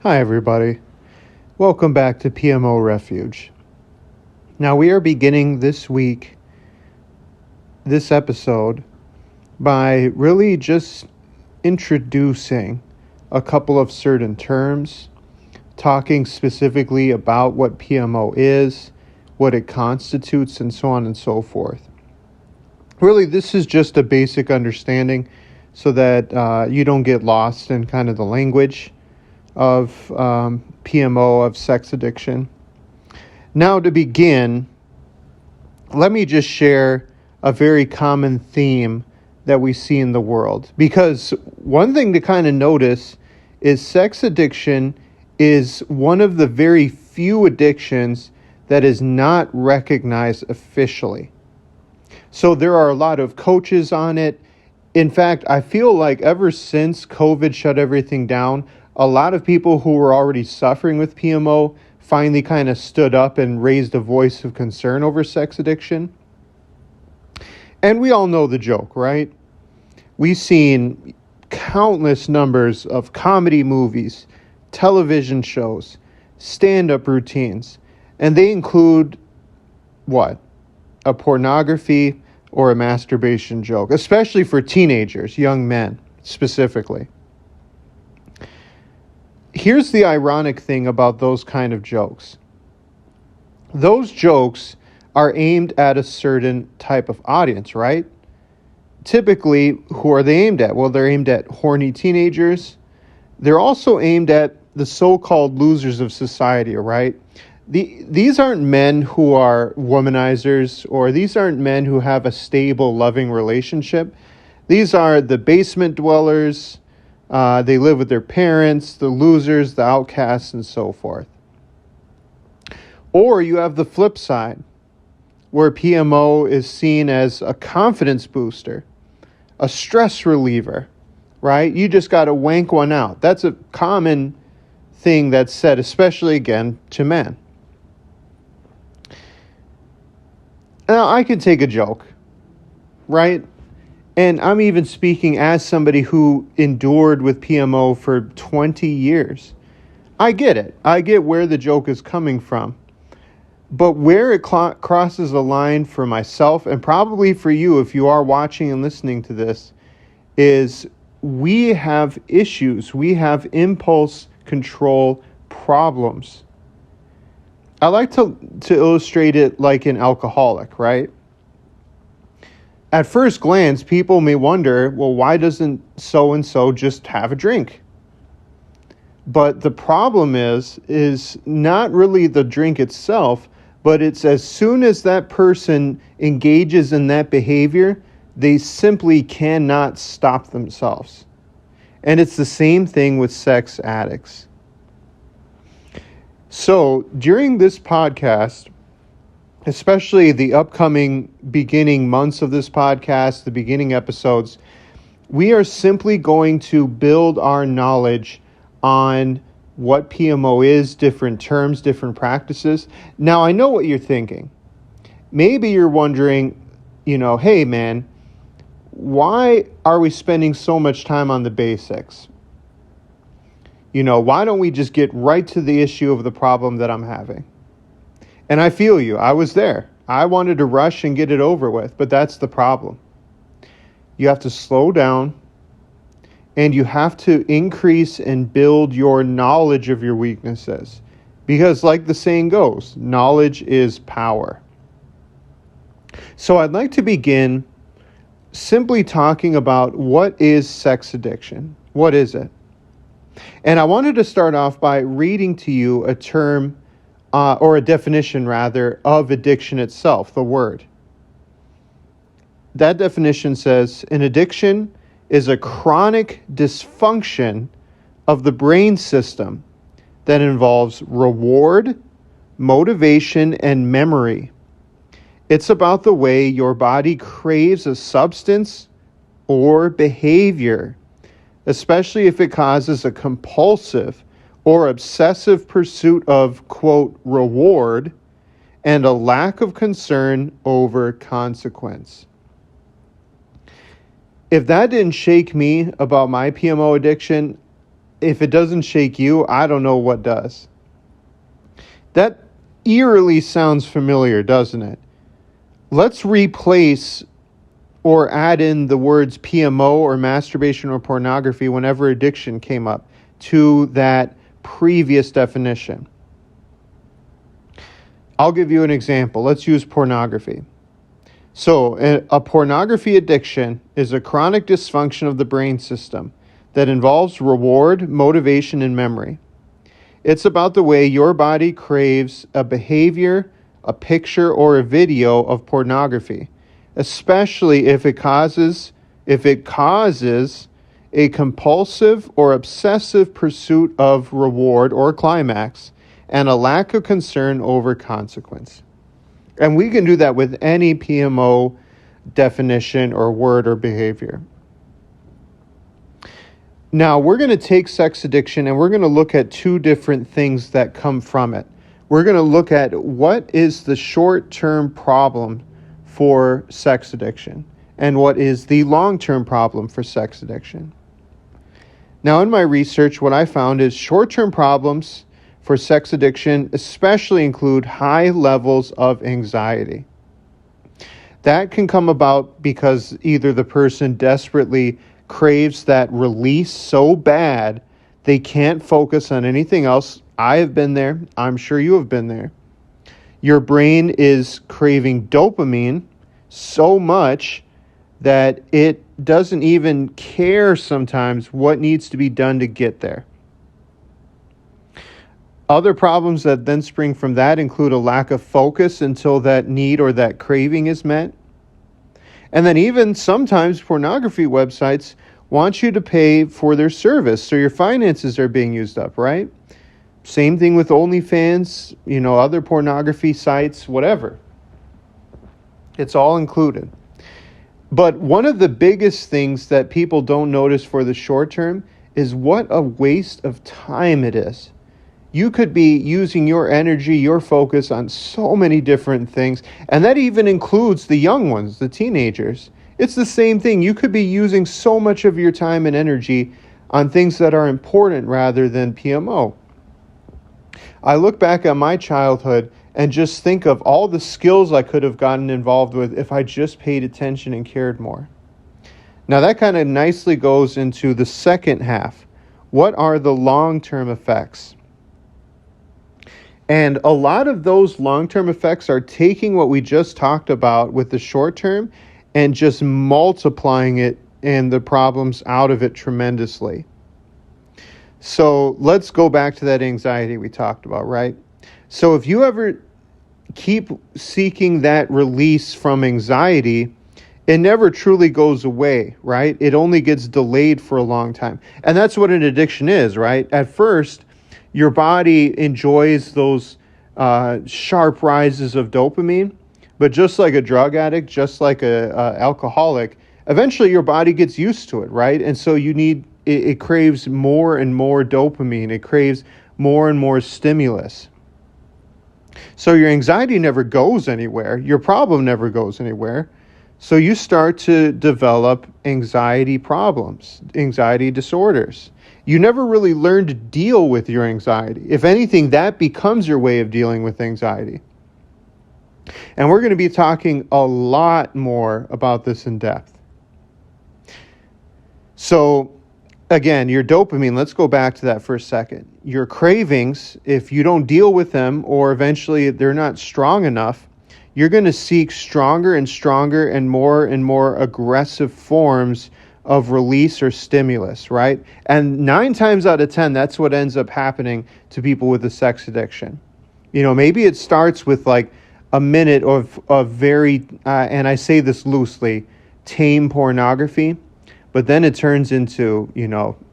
Hi, everybody. Welcome back to PMO Refuge. Now, we are beginning this episode, by really just introducing a couple of certain terms, talking specifically about what PMO is, what it constitutes, and so on and so forth. Really, this is just a basic understanding so that you don't get lost in kind of the language of PMO, of sex addiction. Now, to begin, let me just share a very common theme that we see in the world. Because one thing to kind of notice is sex addiction is one of the very few addictions that is not recognized officially. So there are a lot of coaches on it. In fact, I feel like ever since COVID shut everything down, a lot of people who were already suffering with PMO finally kind of stood up and raised a voice of concern over sex addiction. And we all know the joke, right? We've seen countless numbers of comedy movies, television shows, stand-up routines, and they include what? A pornography or a masturbation joke, especially for teenagers, young men specifically. Here's the ironic thing about those kind of jokes. Those jokes are aimed at a certain type of audience, right? Typically, who are they aimed at? Well, they're aimed at horny teenagers. They're also aimed at the so-called losers of society, right? These aren't men who are womanizers, or these aren't men who have a stable, loving relationship. These are the basement dwellers. They live with their parents, the losers, the outcasts, and so forth. Or you have the flip side, where PMO is seen as a confidence booster, a stress reliever, right? You just got to wank one out. That's a common thing that's said, especially, again, to men. Now, I can take a joke, right? And I'm even speaking as somebody who endured with PMO for 20 years. I get it. I get where the joke is coming from. But where it crosses a line for myself, and probably for you if you are watching and listening to this, is we have issues. We have impulse control problems. I like to illustrate it like an alcoholic, right? At first glance, people may wonder, well, why doesn't so-and-so just have a drink? But the problem is not really the drink itself, but it's as soon as that person engages in that behavior, they simply cannot stop themselves. And it's the same thing with sex addicts. So during this podcast, especially the upcoming beginning months of this podcast, the beginning episodes, we are simply going to build our knowledge on what PMO is, different terms, different practices. Now, I know what you're thinking. Maybe you're wondering, hey man, why are we spending so much time on the basics? Why don't we just get right to the issue of the problem that I'm having? And I feel you. I was there. I wanted to rush and get it over with, but that's the problem. You have to slow down, and you have to increase and build your knowledge of your weaknesses. Because like the saying goes, knowledge is power. So I'd like to begin simply talking about what is sex addiction. What is it? And I wanted to start off by reading to you a term, or a definition rather, of addiction itself, the word. That definition says, an addiction is a chronic dysfunction of the brain system that involves reward, motivation, and memory. It's about the way your body craves a substance or behavior, especially if it causes a compulsive or obsessive pursuit of, quote, reward, and a lack of concern over consequence. If that didn't shake me about my PMO addiction, if it doesn't shake you, I don't know what does. That eerily sounds familiar, doesn't it? Let's replace or add in the words PMO or masturbation or pornography whenever addiction came up to that previous definition. I'll give you an example. Let's use pornography. So, a pornography addiction is a chronic dysfunction of the brain system that involves reward, motivation, and memory. It's about the way your body craves a behavior, a picture, or a video of pornography, especially if it causes a compulsive or obsessive pursuit of reward or climax and a lack of concern over consequence. And we can do that with any PMO definition or word or behavior. Now, we're going to take sex addiction and we're going to look at two different things that come from it. We're going to look at what is the short-term problem for sex addiction and what is the long-term problem for sex addiction. Now, in my research, what I found is short-term problems for sex addiction especially include high levels of anxiety. That can come about because either the person desperately craves that release so bad they can't focus on anything else. I have been there. I'm sure you have been there. Your brain is craving dopamine so much that it doesn't even care sometimes what needs to be done to get there. Other problems that then spring from that include a lack of focus until that need or that craving is met. And then even sometimes pornography websites want you to pay for their service, so your finances are being used up, right? Same thing with OnlyFans, other pornography sites, whatever. It's all included. But one of the biggest things that people don't notice for the short term is what a waste of time it is. You could be using your energy, your focus on so many different things, and that even includes the young ones, the teenagers. It's the same thing. You could be using so much of your time and energy on things that are important rather than PMO. I look back at my childhood and just think of all the skills I could have gotten involved with if I just paid attention and cared more. Now that kind of nicely goes into the second half. What are the long-term effects? And a lot of those long-term effects are taking what we just talked about with the short term and just multiplying it and the problems out of it tremendously. So let's go back to that anxiety we talked about, right? So if you ever keep seeking that release from anxiety, it never truly goes away, right? It only gets delayed for a long time. And that's what an addiction is, right? At first, your body enjoys those sharp rises of dopamine, but just like a drug addict, just like a alcoholic, eventually your body gets used to it, right? And so it craves more and more dopamine. It craves more and more stimulus. So your anxiety never goes anywhere. Your problem never goes anywhere. So you start to develop anxiety problems, anxiety disorders. You never really learn to deal with your anxiety. If anything, that becomes your way of dealing with anxiety. And we're going to be talking a lot more about this in depth. So, again, your dopamine, let's go back to that for a second. Your cravings, if you don't deal with them or eventually they're not strong enough, you're going to seek stronger and stronger and more aggressive forms of release or stimulus, right? And 9 times out of 10, that's what ends up happening to people with a sex addiction. Maybe it starts with like a minute of very, and I say this loosely, tame pornography, but then it turns into,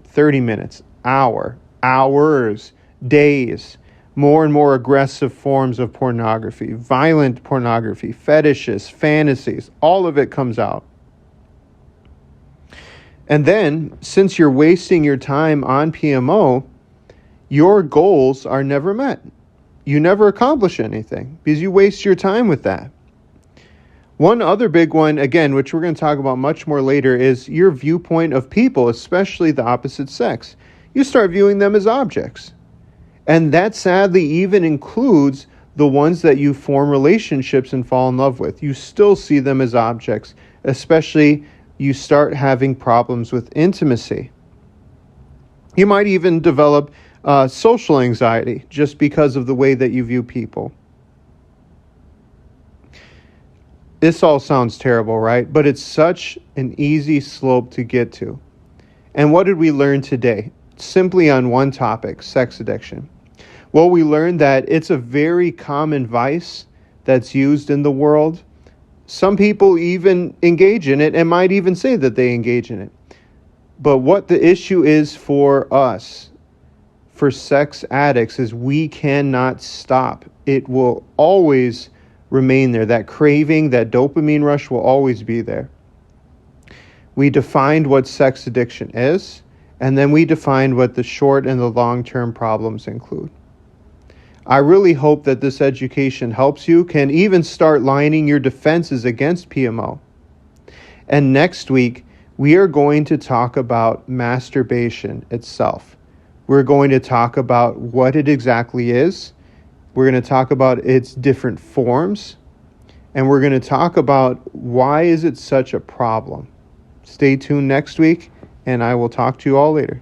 30 minutes, hours, days, more and more aggressive forms of pornography, violent pornography, fetishes, fantasies, all of it comes out. And then, since you're wasting your time on PMO, your goals are never met. You never accomplish anything because you waste your time with that. One other big one, again, which we're going to talk about much more later, is your viewpoint of people, especially the opposite sex. you start viewing them as objects. And that sadly even includes the ones that you form relationships and fall in love with. You still see them as objects, especially you start having problems with intimacy. You might even develop social anxiety just because of the way that you view people. This all sounds terrible, right? But it's such an easy slope to get to. And what did we learn today? Simply on one topic, sex addiction. Well, we learned that it's a very common vice that's used in the world. Some people even engage in it and might even say that they engage in it. But what the issue is for us, for sex addicts, is we cannot stop. It will always remain there. That craving, that dopamine rush will always be there. We defined what sex addiction is, and then we defined what the short and the long-term problems include. I really hope that this education helps you, can even start lining your defenses against PMO. And next week, we are going to talk about masturbation itself. We're going to talk about what it exactly is. We're going to talk about its different forms. And we're going to talk about why is it such a problem. Stay tuned next week, and I will talk to you all later.